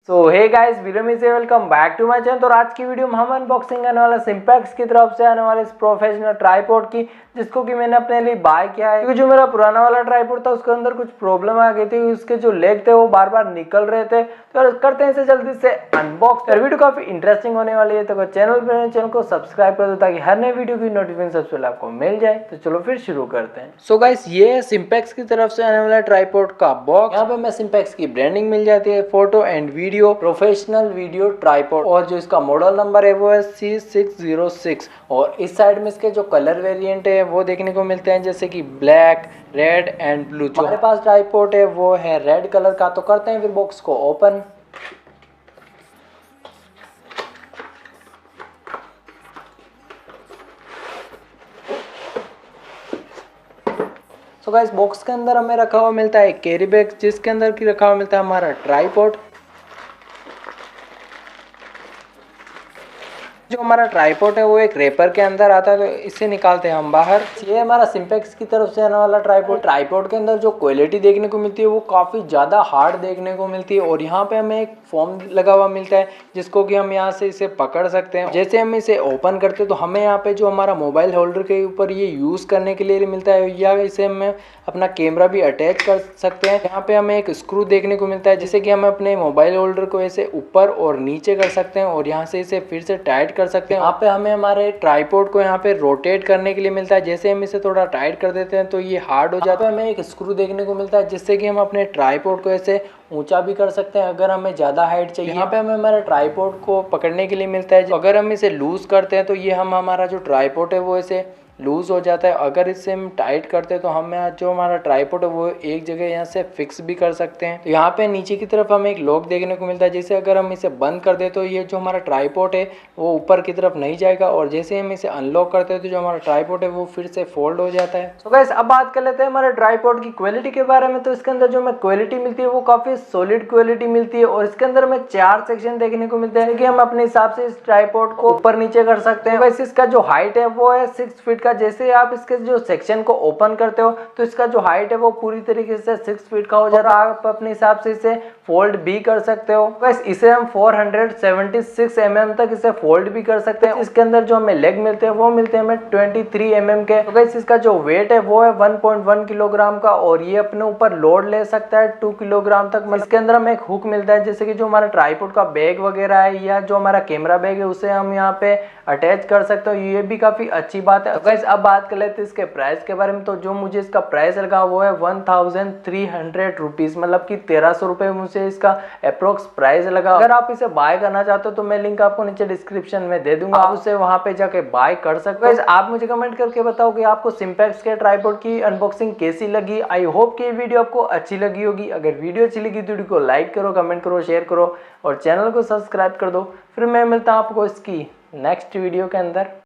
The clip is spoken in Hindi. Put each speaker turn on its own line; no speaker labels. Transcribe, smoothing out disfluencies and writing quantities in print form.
तो हे गाइस, वीडियो में से welcome back to my channel. तो आज की वीडियो में हम अनबॉक्सिंग करने वाला सिंपेक्स की तरफ से आने वाले इस प्रोफेशनल ट्राइपॉड की, जिसको कि मैंने अपने लिए बाय किया है। क्योंकि जो मेरा पुराना वाला ट्राइपॉड था उसके अंदर कुछ प्रॉब्लम आ गई थी, उसके जो लेग थे वो बार बार निकल रहे थे। तो करते हैं इसे जल्दी से अनबॉक्स। वीडियो काफी इंटरेस्टिंग होने वाली है, तो चैनल को सब्सक्राइब कर दो ताकि हर नई वीडियो की नोटिफिकेशन सबसे पहले आपको मिल जाए। तो चलो फिर शुरू करते हैं। सो गाइस, ये है सिंपेक्स की तरफ से आने वाला ट्राइपॉड का बॉक्स। यहाँ पे मैं सिंपेक्स की ब्रांडिंग मिल जाती है, photo and video professional video tripod, और जो इसका मॉडल नंबर है वो है C606। और इस साइड में इसके जो कलर वेरिएंट है वो देखने को मिलते हैं, जैसे कि ब्लैक, रेड एंड ब्लू। जो हमारे पास ट्राइपॉड है वो है रेड कलर का। तो करते हैं फिर बॉक्स को ओपन। तो गाइस, बॉक्स के अंदर हमें रखा हुआ मिलता है कैरी बैग, जिसके अंदर की रखा हुआ मिलता है हमारा ट्राइपॉड। जो हमारा ट्राइपॉड है वो एक रेपर के अंदर आता है, तो इसे निकालते हैं हम बाहर। ये हमारा सिंपेक्स की तरफ से आने वाला ट्राइपॉड। ट्राइपॉड के अंदर जो क्वालिटी देखने को मिलती है वो काफ़ी ज़्यादा हार्ड देखने को मिलती है। और यहाँ पे हमें एक फोम लगा हुआ मिलता है, जिसको कि हम यहाँ से इसे पकड़ सकते हैं। जैसे हम इसे ओपन करते हैं तो हमें यहाँ पे जो हमारा मोबाइल होल्डर के ऊपर ये यूज़ करने के लिए मिलता है, या इसे हमें अपना कैमरा भी अटैच कर सकते हैं। यहाँ पे हमें एक स्क्रू देखने को मिलता है, जिससे कि हम अपने मोबाइल होल्डर को ऐसे ऊपर और नीचे कर सकते हैं, और यहाँ से इसे फिर से टाइट कर सकते हैं। यहाँ पे हमें हमारे ट्राइपॉड को यहाँ पे रोटेट करने के लिए मिलता है। जैसे हम इसे थोड़ा टाइट कर देते हैं तो ये हार्ड हो जाता है। हमें एक स्क्रू देखने को मिलता है, जिससे कि हम अपने ट्राइपॉड को ऐसे ऊंचा भी कर सकते हैं अगर हमें ज़्यादा हाइट चाहिए। यहाँ पे हमें हमारे ट्राइपॉड को पकड़ने के लिए मिलता है। अगर हम इसे लूज करते हैं तो ये हमारा जो ट्राइपॉड है वो ऐसे लूज हो जाता है। अगर इसे हम टाइट करते हैं तो हमें जो हमारा ट्राइपॉड है वो एक जगह यहाँ से फिक्स भी कर सकते हैं। तो यहाँ पे नीचे की तरफ हमें एक लॉक देखने को मिलता है, जिसे अगर हम इसे बंद कर दे तो ये जो हमारा ट्राइपॉड है वो ऊपर की तरफ नहीं जाएगा, और जैसे हम इसे अनलॉक करते हैं तो जो हमारा ट्राइपॉड है वो फिर से फोल्ड हो जाता है। तो गाइस, अब बात कर लेते हैं हमारे ट्राइपॉड की क्वालिटी के बारे में। तो इसके अंदर जो हमें क्वालिटी मिलती है वो काफी सॉलिड क्वालिटी मिलती है, और इसके अंदर हमें 4 सेक्शन देखने को मिलते हैं कि हम अपने हिसाब से इस ट्राइपॉड को ऊपर नीचे कर सकते हैं। वैसे इसका जो हाइट है वो है 6 फीट का। जैसे आप इसके जो सेक्शन को ओपन करते हो तो इसका जो हाइट है वो पूरी तरीके से 6 फीट का हो जाता है। आप अपने हिसाब से इसे फोल्ड भी कर सकते हो। बस इसे हम 476 mm तक इसे फोल्ड भी कर सकते हैं। इसके अंदर जो हमें लेग मिलते हैं वो मिलते हैं हमें 23 mm के। तो गाइस, इसका जो वेट है वो है 1.1 किलोग्राम का, और ये अपने ऊपर लोड ले सकता है 2 किलोग्राम तक। इसके अंदर हमें एक हुक मिलता है, जैसे कि जो हमारा ट्राइपॉड का बैग वगैरह है या जो हमारा कैमरा बैग है उसे हम यहाँ पे अटैच कर सकते हो। ये भी काफी अच्छी बात है। तो गाइस, अब बात कर लेते हैं इसके प्राइस के बारे में। तो जो मुझे इसका प्राइस लगा वो है 1300 रुपीज, मतलब कि 1300 रुपये मुझे इसका अप्रोक्स प्राइस लगा। अगर आप इसे बाय करना चाहते हो तो मैं लिंक आपको नीचे डिस्क्रिप्शन में दे दूंगा, आप उसे वहां पे जाके बाय कर सकते हो। आप मुझे कमेंट करके बताओ कि आपको सिंपेक्स के ट्राइपॉड की अनबॉक्सिंग कैसी लगी। आई होप कि ये वीडियो आपको अच्छी लगी होगी। अगर वीडियो अच्छी लगी तो वीडियो को लाइक करो, कमेंट करो, शेयर करो, और चैनल को सब्सक्राइब कर दो। फिर मैं मिलता हूँ आपको इसकी नेक्स्ट वीडियो के अंदर।